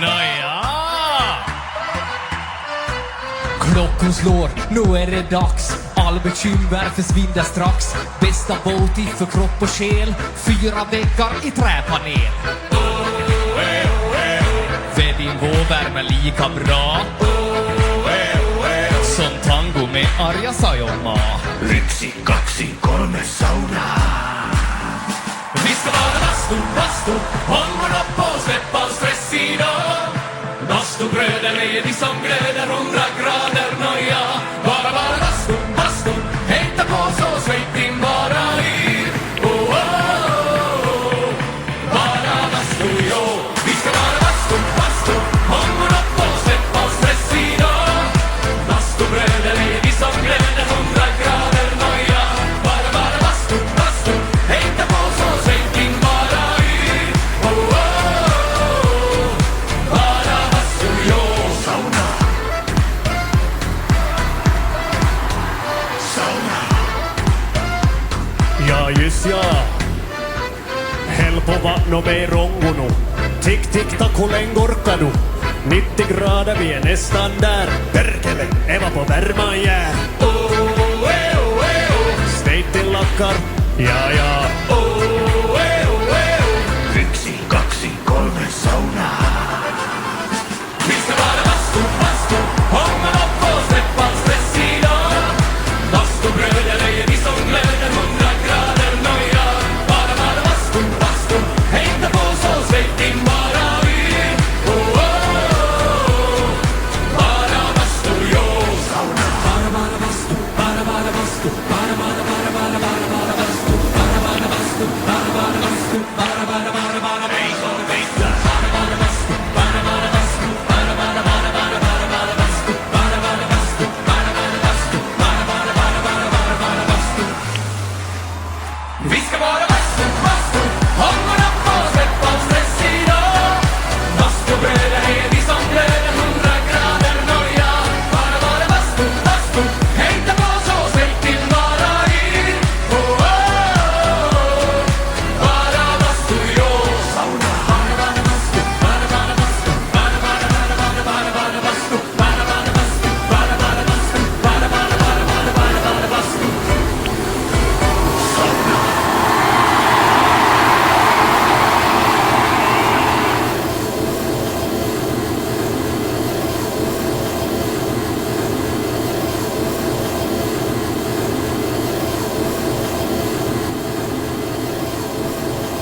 Nåja! Klockan slår, nu är det dags. All bekymmer försvinner strax. Bästa båt för kropp och själ. 4 väggar i träpanel. Vedinvå värmer lika bra som tango med Arja Saijonmaa. 1, 2, 3 sauna. Vi ska vara bastu, hållorna på, släpp all stress idag. Bastugröden är som glöder 100 grader, nåja. Bara bastu, hejta på så släpp in bara i. Oh, oh, oh. Bara bastu, jo. Vi ska vara bastu, hållorna på, släpp all stress idag. Bastugröden är som glöder 100 grader, nåja. Bara bastu, hejta på så släpp in bara i. Oh, oh, oh. Bara bastu, jo. Sauna. Sauna. Ja, just ja. Häll på vattnet med rongono. Tick, tick, tack, hur länge orkar du? 90 grader, vi är nästan där. Perkele, Eva på värma jär. Oh, oh, oh, oh. Stay till lackar, ja, ja. Oh,